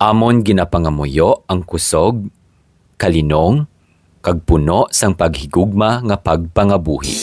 Amon ginapangamuyo ang kusog, kalinong, kag puno sang paghigugma nga pagpangabuhi.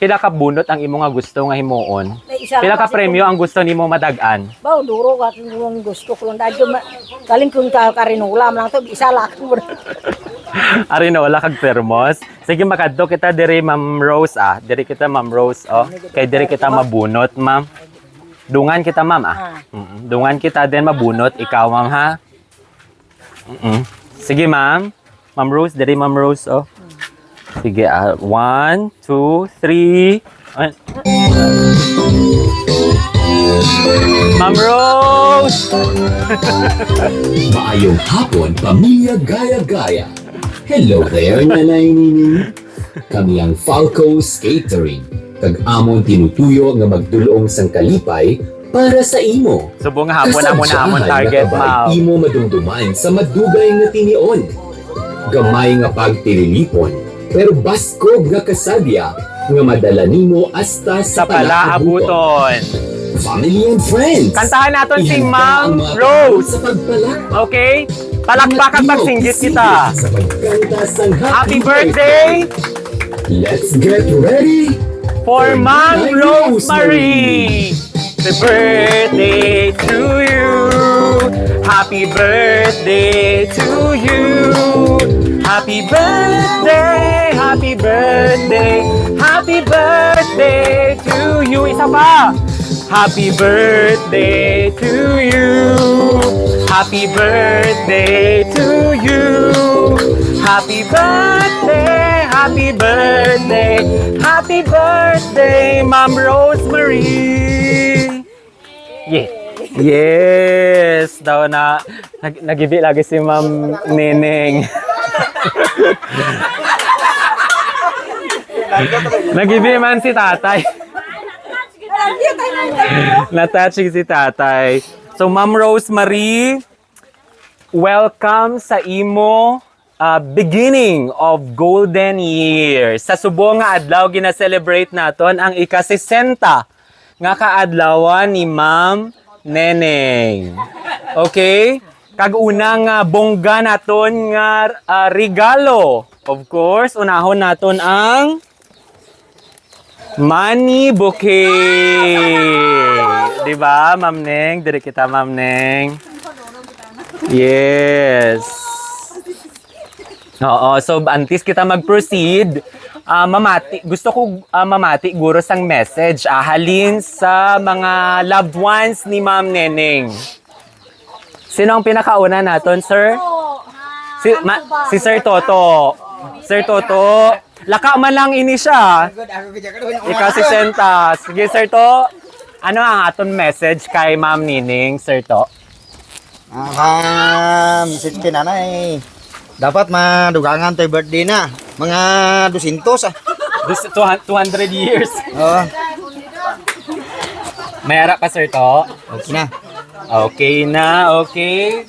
Pila ka bunot ang imo nga gusto nga himuon? Pila ka premyo ang gusto nimo madag-an? Baw, duro ka kung gusto ko lang. Dahil kaling kung karinulam lang to, isa lang. Ari na wala kag termos. Sige makadto kita diri Ma'am Rose ah. Diri kita Ma'am Rose oh. Kay diri kita mabunot ma'am. Dungan kita ma'am ah. Dungan kita din mabunot ikaw ma'am ha. Sige ma'am. Ma'am Rose diri Ma'am Rose oh. Sige, 1, 2, 3. Ma'am Rose! Maayong hapon, pamilya gaya-gaya. Hello there, Nanay Nining. Kami ang Falco's Catering. Kag-amon tinutuyo nga magdulong sang kalipay para sa imo. Subong nga hapon amo na amon target ma'am. Imo madumduman sa madugay nga tinion. Gamay nga pagtililipon. Pero baskog nga kasadya nga madala nimo hasta sa palaabuton. Family and friends. Kantahan naton si Ihanda Ma'am ang mga Rose. Sa pagpalak. Okay? Palakpakan pagsinggit kita. Sa pagkanta sang Happy birthday Let's get ready for Ma'am Rosemary. Happy birthday to you. Happy birthday to you. Happy birthday, happy birthday, happy birthday to you. Isa pa. Happy birthday to you. Happy birthday to you. Happy birthday, happy birthday, happy birthday, Ma'am Rosemary. Yeah. Yes, daw na nagibi lagi si Ma'am Neneng. Nagibi man si tatay. Natouching si tatay. So Ma'am Rosemary, welcome sa imo beginning of golden year. Sa subong nga adlaw gina-celebrate naton ang ika-60 nga kaadlawan ni Ma'am Neneng. Okay? Kag unang bongga naton nga regalo. Of course, unahon naton ang money bouquet. Diba, Ma'am Neng? Diri kita, Ma'am Neng. Yes. Oo, so antes kita mag-proceed, gusto ko mamati guro sang message halin sa mga loved ones ni Ma'am Neneng. Sino ang pinakauna naton, sir? Si Sir Toto. Sir Toto, laka man lang ini siya. Ikaw si Senta. Sige, Sir To. Ano ang aton message kay Ma'am Nining, Sir To? Message kinanay. Dapat madugangan tayo birthday na. Mga 200 ah. 200 years. Oo. May harap pa, Sir To? Okay na. Okay na, okay.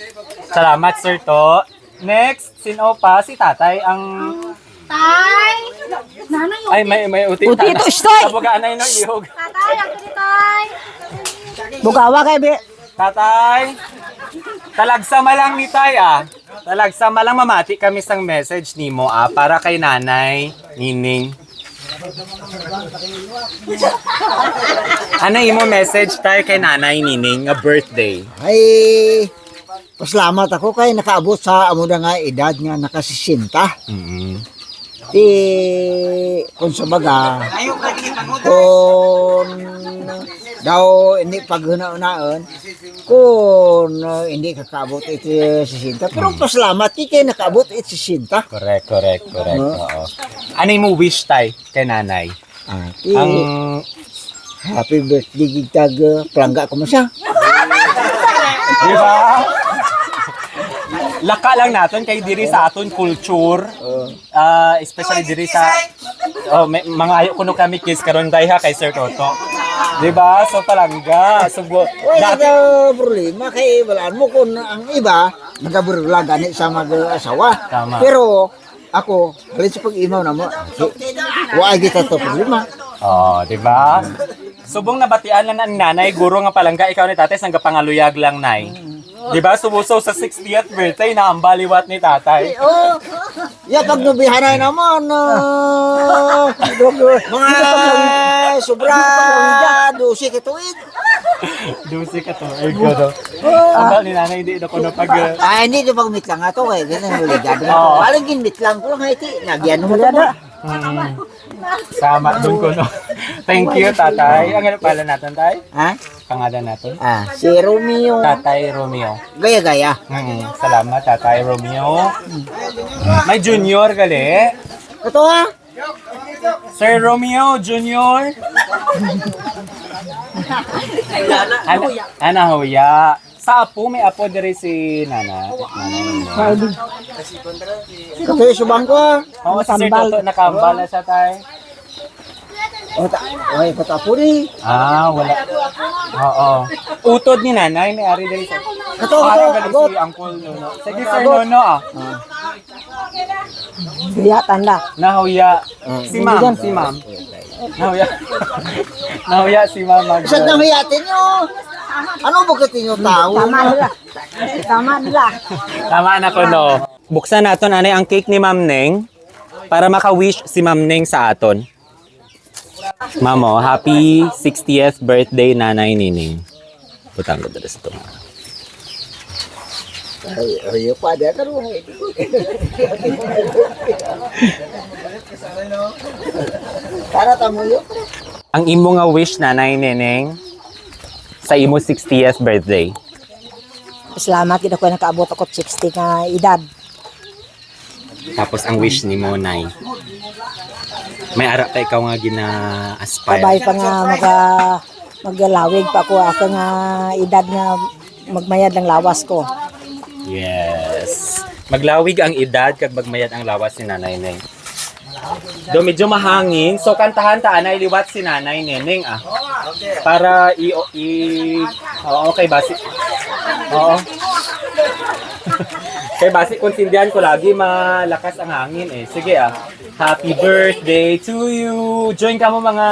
Salamat, Sir To. Next, sino pa? Si Tatay ang... Tay! Nanay yung... Ay, may uti. Uti ito, istoy! Kabugaan na yun ang ihog. Tatay, ako ni Tay! Bugawa kay Be. Tatay, talagsama lang ni Tay Talagsama lang mamati kami sang message nimo para kay Nanay Nining. Ano imo message Tay kay Nanay Nining nga birthday? Ay, pasalamat ako kay nakaabot sa amo na nga edad nga nakasisinta. Di, kung sa baga, kung daw hindi paghuna-unaon, kung hindi kakaabot ito sisinta. Pero pasalamat kay nakaabot ito sisinta. Correct. Oo. Ano imo wish Tay kay Nanay? Ang Happy birthday gitag plangga ko mo siya. Di ba? laka lang naton kay diri sa aton culture. Especially diri sa mga ayo kuno kami kids karon dayha kay Sir Toto. Di ba? So palangga. So Wala ka problema kay walaan mo kung ang iba nagaburla gani sa mag-asawa. Tama. Pero ako, halin sa pag-imaw na mo, wala kita to problema. Oh, di ba? Subong nabatian lang ang nanay, guro nga palangga, ikaw ni tatay, sang pangaluyag lang, nay. Di ba? Sumuso sa 60th birthday na ang baliwat ni tatay. Oh, pag nubihanay naman, mga sobra, dosi kituid. Dusi ka to. Ay, ko to. Ang ni nanay, hindi na ko na pag... Hindi ito pag-meet lang ato kay ganyan huligado. Oo. Paling gin-meet lang ko lang iti, nagyan mo na. Sama doon ko, no? Thank you, tatay. Ang ano pala natin, tay? Ha? Pangalan natin? Si Romeo. Tatay Romeo. Gaya-gaya. Salamat, tatay Romeo. May junior, gali. Ito ha? Sir Romeo Junior. Ana huya. Sa apo, may apo diri si Nana. Ito yung subang ko ha? Oo, si Sir Toto, nakambal na siya, tay. Ay, patapo ni. Wala. Oo. Utod ni nanay, may ari diri sa... Ito, gali agot. si Uncle Nono. Sige, Sir Nono, Siya tanda. Nahuya. Si ma'am, si ma'am. Nahuya. Nahuya si ma'am. Saan nang hiyatin nyo? Ano bakit inyo tao? Tama nila. Tama nila. Tama na ko, no. Buksan naton anay ang cake ni Ma'am Neng para maka-wish si Ma'am Neng sa aton. Mamo, happy 60th birthday, Nanay Nining. Putang ko dito sa ito. Ay, pada ka rin. Para tamo yun. Ang imo nga wish, Nanay Nining, sa imo 60th birthday. Salamat kita ko nakaabot ako 60 nga edad. Tapos ang wish ni mo, Nay. May ara pa ikaw nga gina-aspire. Kabay pa nga magalawig pa ako ako nga edad nga magmayad ng lawas ko. Yes. Maglawig ang edad kag magmayad ang lawas ni Nanay Neng. Do medyo mahangin. So kantahan ta anay liwat si Nanay Neneng Para okay basi. Oo. Kay basi konsindihan ko lagi malakas ang hangin eh. Sige Happy birthday to you. Join ka mo mga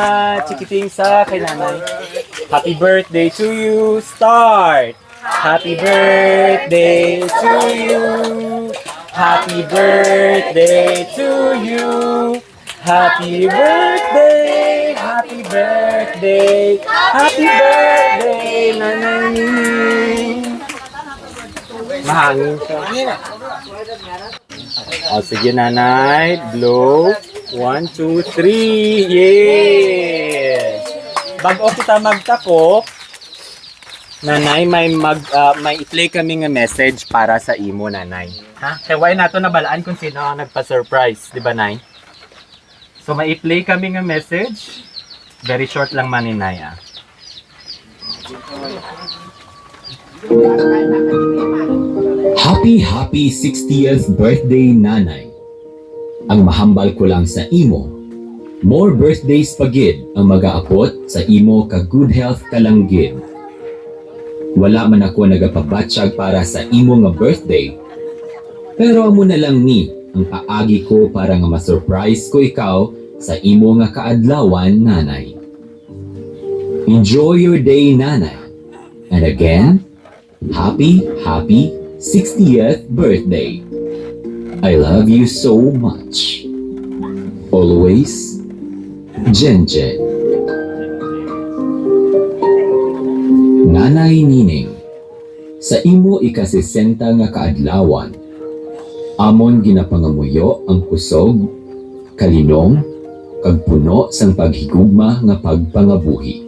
chikiting sa kay Nanay. Happy birthday to you. Start. Happy birthday to you. Happy birthday to you. Happy birthday. Happy birthday. Happy birthday, Nanay. Mahangin siya. Sige, Nanay. Blow. 1, 2, 3. Yes! Bago kita magtakop, Nanay, may i-play kami nga message para sa imo, Nanay. Ha? Kaya why nato nabalaan kung sino ang nagpa-surprise, di ba, Nay? So, may i-play kami nga message. Very short lang man ni Nay, Happy 60th birthday, Nanay. Ang mahambal ko lang sa imo. More birthdays pagid ang mag-aapot sa imo ka good health kalanggid. Wala man ako nagapabatsyag para sa imo nga birthday. Pero amo na lang ni ang paagi ko para nga ma-surprise ko ikaw sa imo nga kaadlawan, Nanay. Enjoy your day, Nanay. And again, happy 60th birthday. I love you so much. Always, Jenjen. Nanay Nining, sa imo ikasesenta nga kaadlawan, amon ginapangamuyo ang kusog, kalinong, kag puno sang paghigugma nga pagpangabuhi.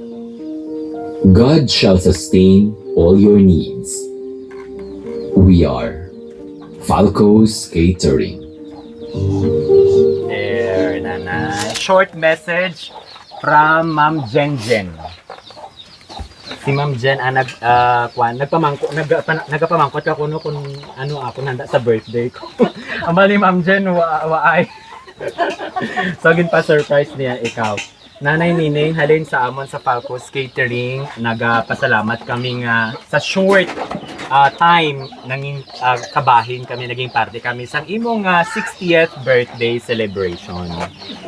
God shall sustain all your needs. We are Falco's Catering. There, Nanay. Short message from Ma'am Jenjen. Si Ma'am Jen nagpamangkot ka kuno kung ano ako handa sa birthday ko. Ang bali Ma'am Jen waay. So pa surprise niya ikaw. Nanay Nining, halin sa amon sa Falco's Catering. Nagpasalamat kami nga sa short time nanging kabahin kami, naging party kami sa imong 60th birthday celebration.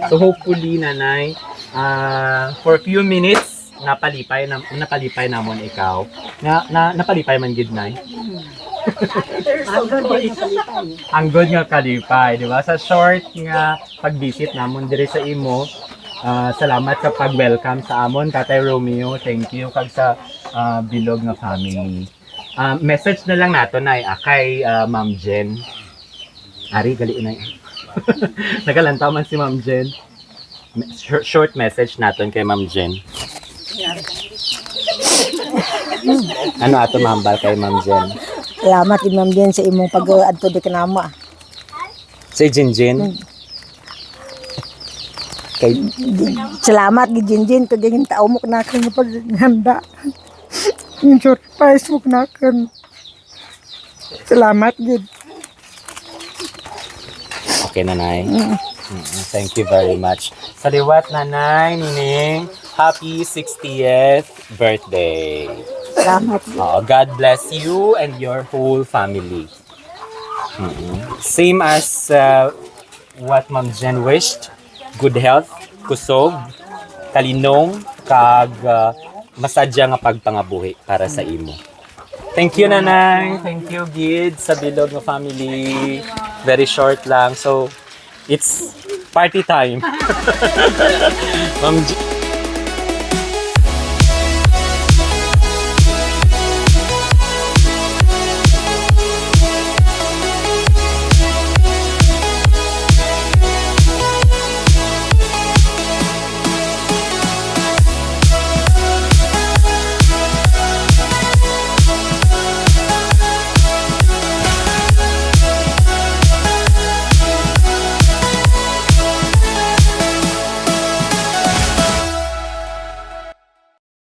So hopefully nanay, for few minutes napalipay namon ikaw. Napalipay man gid nay. Ang good nga kalipay, di ba? Sa short nga pag-visit namon diri sa imo. Salamat sa pag-welcome sa amon, Tatay Romeo. Thank you kag sa bilog nga family. Message na lang nato nay kay Ma'am Jen. Ari gali nay. Nagalantaw man si Ma'am Jen. Short message naton kay Ma'am Jen. Ano ato mambal kay Ma'am Jen? Salamat gid Ma'am Jen sa imong pag-adto di kanama. Say Jinjin. Kay Salamat gid Jinjin kag gayong tao mo kana kang paghanda. Yung surprise mo kana kan. Salamat gid. okay nanay. Thank you very much. Sa liwat nanay Nining, happy 60th birthday. Salamat. God bless you and your whole family. Same as what Ma'am Jen wished. Good health, kusog, talinong, kag masadya nga pagpangabuhi para sa imo. Thank you nanay. Thank you Gid sa bilog nga family. Very short lang. So it's party time. Ma'am Jen.